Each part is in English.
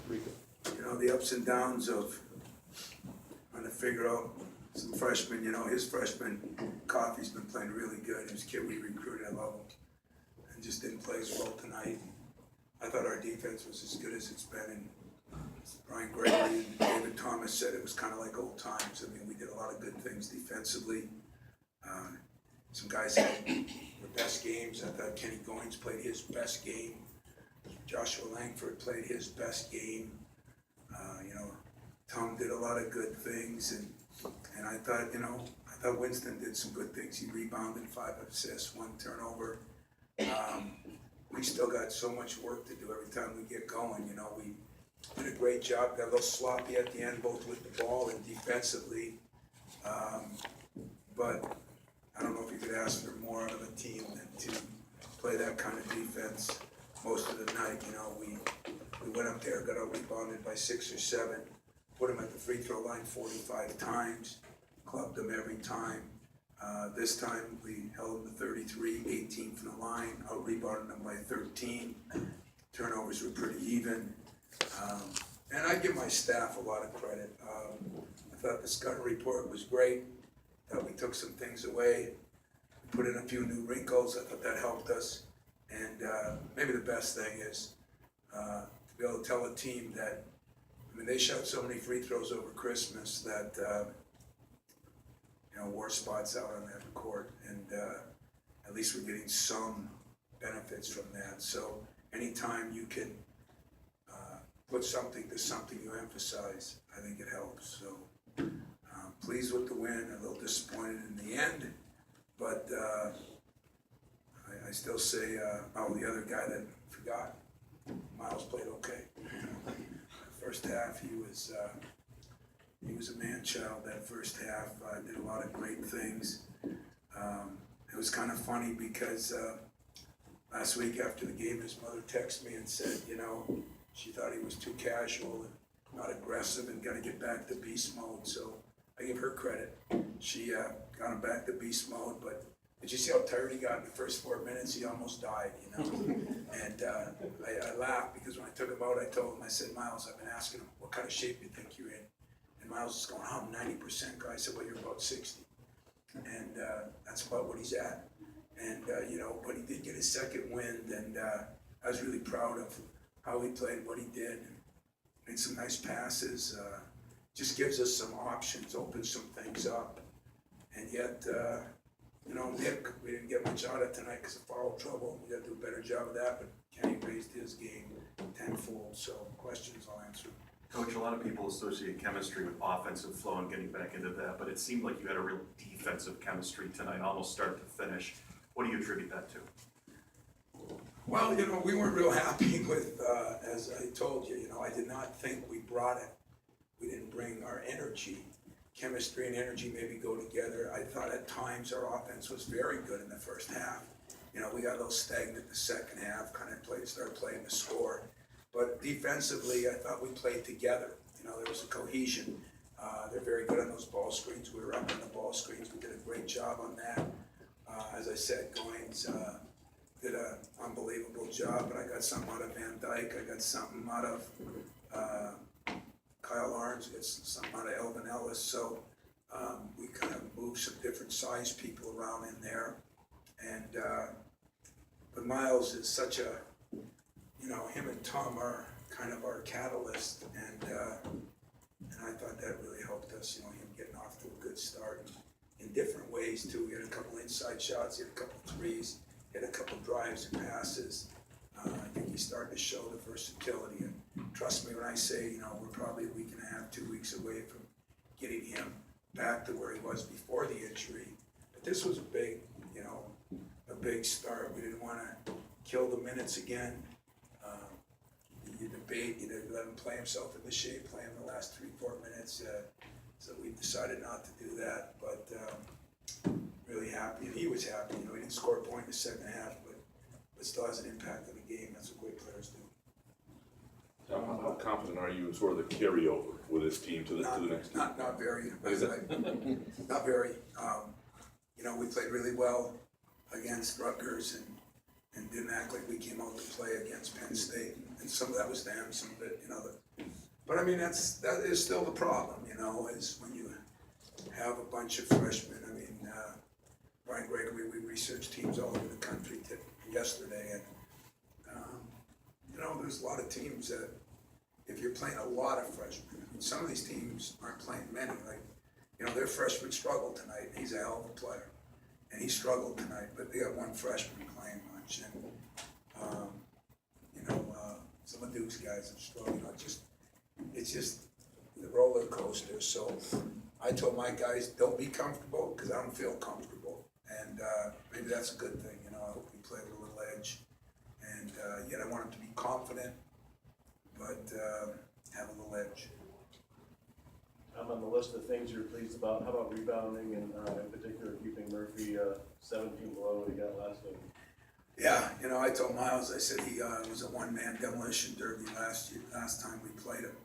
Rico. You know, the ups and downs of trying to figure out some freshmen, you know, his freshman, Coffey's been playing really good. His kid we recruited, I love him. And just didn't play as well tonight. I thought our defense was as good as it's been. And Brian Gregory and David Thomas said it was kind of like old times. I mean, we did a lot of good things defensively. Some guys had their best games. I thought Kenny Goins played his best game. Joshua Langford played his best game. You know, Tom did a lot of good things, and I thought, you know, Winston did some good things. He rebounded, 5 assists, 1 turnover. We still got so much work to do every time we get going. You know, we did a great job. Got a little sloppy at the end, both with the ball and defensively. But I don't know if you could ask for more out of a team than to play that kind of defense most of the night. You know, we went up there, got out rebounded by 6 or 7, put them at the free throw line 45 times, clubbed them every time. This time we held them to 33, 18 from the line, out rebounded them by 13. Turnovers were pretty even. And I give my staff a lot of credit. I thought the scouting report was great. We took some things away, we put in a few new wrinkles. I thought that helped us. And maybe the best thing is to be able to tell a team that, I mean, they shot so many free throws over Christmas that, you know, wore spots out on that court. And at least we're getting some benefits from that. So anytime you can put something to something you emphasize, I think it helps. So pleased with the win, a little disappointed in the end, but I still say, the other guy that I forgot, Miles played okay. First half, he was a man-child that first half, did a lot of great things. It was kind of funny because last week after the game, his mother texted me and said, you know, she thought he was too casual and not aggressive and got to get back to beast mode. So I give her credit. She got him back to beast mode, but did you see how tired he got in the first 4 minutes? He almost died, you know. And I laughed because when I took him out, I told him, I said, Miles, I've been asking him, what kind of shape do you think you're in? And Miles is going, oh, I'm 90% guy. I said, well, you're about 60. And that's about what he's at. And, you know, but he did get his second wind, and I was really proud of how he played, what he did, and made some nice passes. Just gives us some options, opens some things up. And yet, you know, Nick, we didn't get much out of tonight because of foul trouble. We got to do a better job of that, but Kenny raised his game tenfold. So questions I'll answer. Coach, a lot of people associate chemistry with offensive flow and getting back into that, but it seemed like you had a real defensive chemistry tonight, almost start to finish. What do you attribute that to? Well, you know, we weren't real happy with, as I told you, I did not think we brought it. We didn't bring our energy. Chemistry and energy maybe go together. I thought at times our offense was very good in the first half. You know, we got a little stagnant the second half, kind of started playing the score. But defensively, I thought we played together. You know, there was a cohesion. They're very good on those ball screens. We were up on the ball screens. We did a great job on that. As I said, Goins did an unbelievable job, but I got something out of Van Dyke. I got something out of Kyle Arns, I got something out of Elvin Ellis. So we kind of moved some different size people around in there. And but Miles is such a, him and Tom are kind of our catalyst, and I thought that really helped us, him getting off to a good start in different ways too. He had a couple inside shots, he had a couple threes, he had a couple drives and passes. I think he's starting to show the versatility, and trust me when I say, we're probably a week and a half, 2 weeks away from getting him back to where he was before the injury. But this was a big start. We didn't want to kill the minutes again. You debate, let him play himself into shape, play him the last 3-4 minutes. So we decided not to do that, but really happy, and he was happy. He didn't score a point in the second half, but still has an impact on the game. That's what great players do. How confident are you in sort of the carryover with this team to the next team? Not very. Not very. We played really well against Rutgers and didn't act like we came out to play against Penn State. and some of that was them, some of it, but I mean, that is still the problem, is when you have a bunch of freshmen. I mean, Brian Gregory, we researched teams all over the country yesterday, and, there's a lot of teams that, if you're playing a lot of freshmen, I mean, some of these teams aren't playing many, like, their freshman struggled tonight. He's a hell of a player, and he struggled tonight, but they got one freshman playing much, and, some of Duke's guys have struggled, it's just the roller coaster. So I told my guys, don't be comfortable, because I don't feel comfortable, and maybe that's a good thing, I hope we play with a little edge, and yet I want them to be confident, but have a little edge. I'm on the list of things you're pleased about. How about rebounding and in particular keeping Murphy 17 below what he got last week? Yeah, I told Miles, I said he was a one-man demolition derby last time we played him.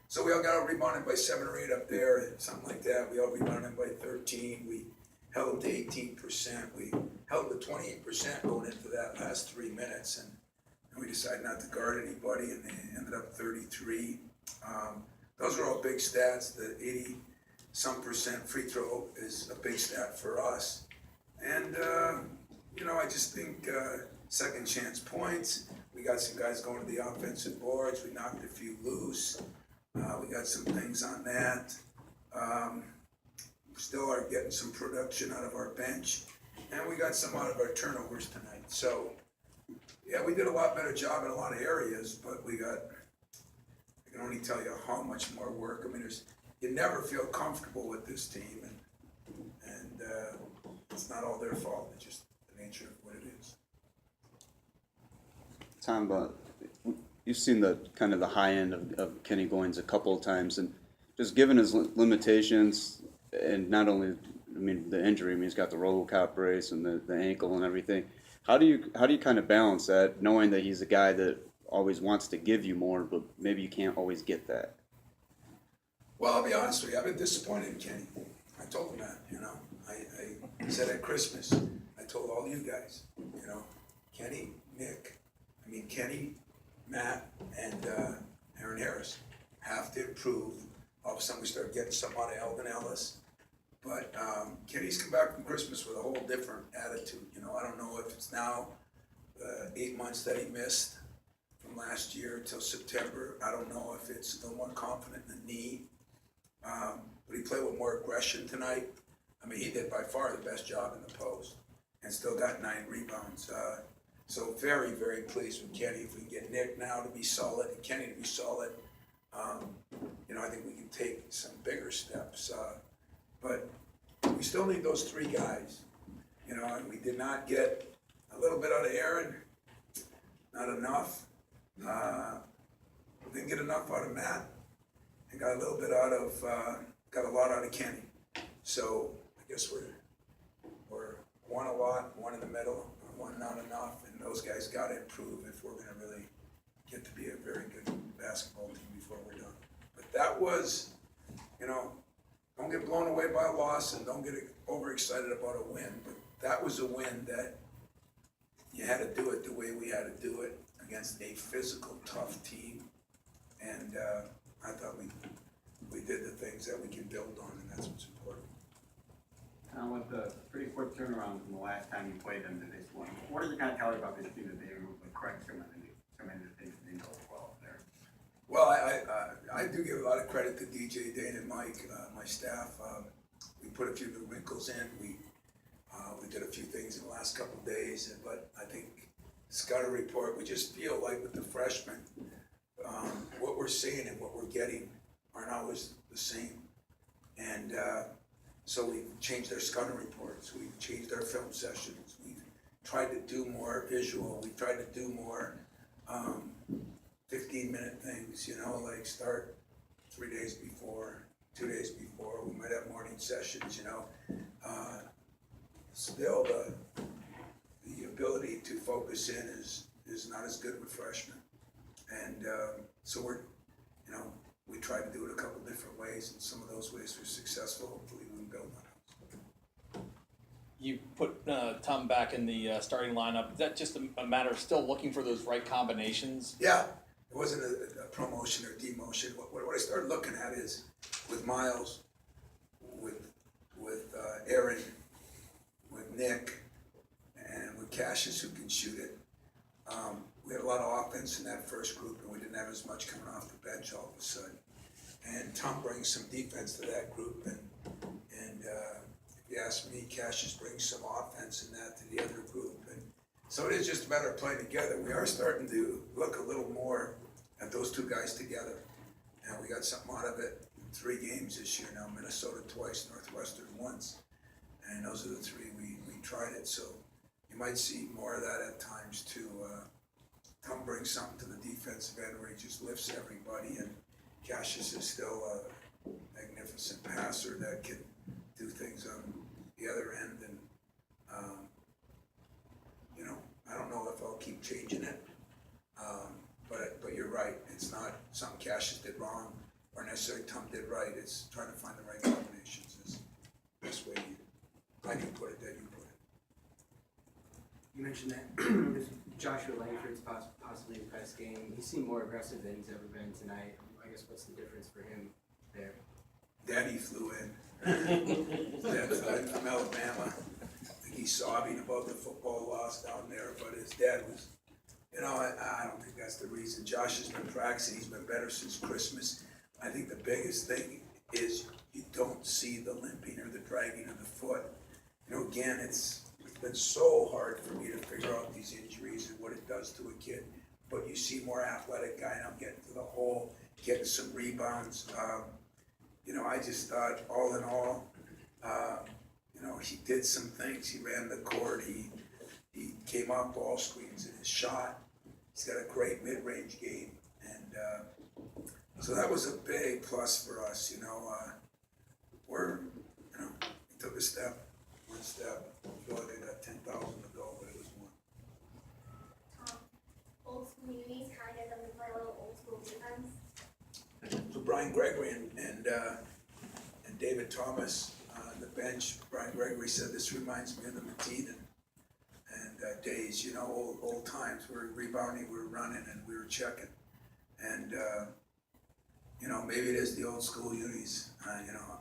So we all got out rebounded by 7 or 8 up there, something like that. We all rebounded by 13. We held to 18%. We held to 28% going into that last 3 minutes, and we decided not to guard anybody, and they ended up 33. Those are all big stats. The 80-some% free throw is a big stat for us. And, I just think second chance points. We got some guys going to the offensive boards. We knocked a few loose. We got some things on that. We still are getting some production out of our bench. And we got some out of our turnovers tonight. So, yeah, we did a lot better job in a lot of areas, but I can only tell you how much more work. I mean, you never feel comfortable with this team, and it's not all their fault. It's just the nature of what it is. Tom, you've seen the kind of the high end of Kenny Goins a couple of times, and just given his limitations, and not only, the injury. He's got the RoboCop brace and the ankle and everything. How do you kind of balance that, knowing that he's a guy that always wants to give you more, but maybe you can't always get that? Well, I'll be honest with you. I've been disappointed in Kenny. I told him that. I said at Christmas, I told all you guys, Kenny, Kenny, Matt, and Aaron Harris have to improve. All of a sudden, we start getting some out of Elvin Ellis. But Kenny's come back from Christmas with a whole different attitude. I don't know if it's now 8 months that he missed from last year till September. I don't know if it's a little more confident in the knee. But he played with more aggression tonight. He did by far the best job in the post and still got 9 rebounds. So very, very pleased with Kenny. If we can get Nick now to be solid and Kenny to be solid, I think we can take some bigger steps. But we still need those 3 guys, and we did not get a little bit out of Aaron, not enough. We didn't get enough out of Matt, and got a little bit got a lot out of Kenny. So I guess we're one a lot, one in the middle, one not enough, and those guys got to improve if we're going to really get to be a very good basketball team before we're done. But that was, don't get blown away by a loss and don't get overexcited about a win. But that was a win that you had to do it the way we had to do it against a physical, tough team. And I thought we did the things that we can build on, and that's what's important. With the pretty quick turnaround from the last time you played them to this one, what does it kind of tell you about this team that they were able to correct so many of the things that didn't go well there? Well, I do give a lot of credit to DJ, Dane, and Mike, my staff. We put a few new wrinkles in. We did a few things in the last couple of days, but I think scouting report, we just feel like with the freshmen, what we're seeing and what we're getting aren't always the same. And so we've changed our scouting reports. We've changed our film sessions. We've tried to do more visual. We've tried to do more 15-minute things, like start 3 days before, 2 days before. We might have morning sessions, Still, the ability to focus in is not as good with freshmen. And so we tried to do it a couple different ways, and some of those ways were successful. Hopefully we can build on it. You put Tom back in the starting lineup. Is that just a matter of still looking for those right combinations? Yeah, it wasn't a promotion or demotion. What I started looking at is with Miles, with Aaron, with Nick, and with Cassius who can shoot it. We had a lot of offense in that first group, and we didn't have as much coming off the bench all of a sudden. And Tom brings some defense to that group, and if you ask me, Cassius brings some offense in that to the other group. And so it is just a matter of playing together. We are starting to look a little more at those two guys together, and we got something out of it in 3 games this year now. Minnesota twice, Northwestern once, and those are the 3 we tried it. So you might see more of that at times too. Tom brings something to the defensive end where he just lifts everybody, and Cassius is still a magnificent passer that can do things on the other end. And you know, I don't know if I'll keep changing it, but you're right. It's not something Cassius did wrong or necessarily Tom did right. It's trying to find the right combinations. Is the best way I can put it that you put it. You mentioned that Joshua Langford's possibly the best game. He seemed more aggressive than he's ever been tonight. I guess what's the difference for him there? Daddy flew in. Dad flew in from Alabama. I think he's sobbing about the football loss down there, but his dad was, you know, I don't think that's the reason. Josh has been practicing. He's been better since Christmas. I think the biggest thing is you don't see the limping or the dragging of the foot. You know, again, it's been so hard for me to figure out these injuries and what it does to a kid. But you see more athletic guy now getting to the hole, getting some rebounds. You know, I just thought all in all, you know, he did some things. He ran the court. He came off ball screens in his shot. He's got a great mid-range game. And so that was a big plus for us, you know. You know, he took one step. I feel like I got 10,000 to go, but it was one. Old school unis kind of doesn't play a little old school defense. So Brian Gregory and David Thomas on the bench. Brian Gregory said this reminds me of the Mateen and days, you know, old times. We were rebounding, we were running, and we were checking. And you know, maybe it is the old school unis. You know,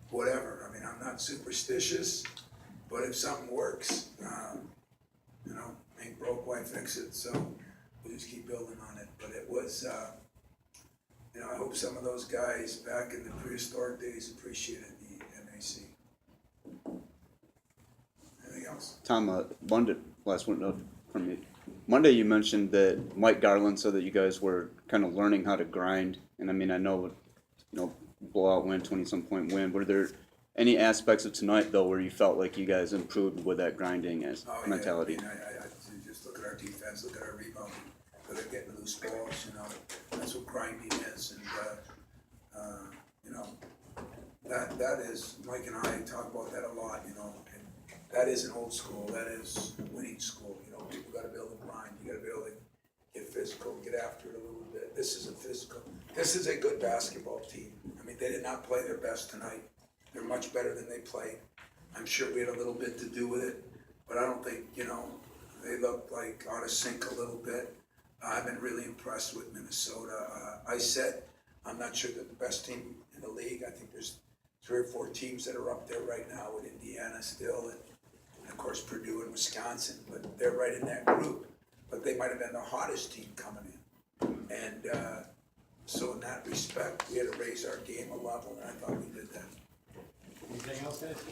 whatever. I mean, I'm not superstitious, but if something works, you know, ain't broke, why fix it? So we'll just keep building on it. But it was. You know, I hope some of those guys back in the prehistoric days appreciated the MAC. Anything else? Tom, Monday, last one note from me. Monday you mentioned that Mike Garland said that you guys were kind of learning how to grind. And I mean, I know, you know, blowout win, 20-some point win. Were there any aspects of tonight, though, where you felt like you guys improved with that grinding as mentality? Yeah, I mean, I just look at our defense, look at our rebounding, look at getting loose balls, you know. That's what grinding is. And, you know, that is, Mike and I talk about that a lot, you know. And that is an old school. That is winning school. You know, people got to be able to grind. You got to be able to get physical, get after it a little bit. This is a physical. This is a good basketball team. I mean, they did not play their best tonight. They're much better than they played. I'm sure we had a little bit to do with it, but I don't think, you know, they looked like out of sync a little bit. I've been really impressed with Minnesota. I said I'm not sure they're the best team in the league. I think there's 3 or 4 teams that are up there right now with Indiana still, and of course Purdue and Wisconsin, but they're right in that group. But they might have been the hottest team coming in. And so in that respect, we had to raise our game a level, and I thought we did that. Anything else, guys?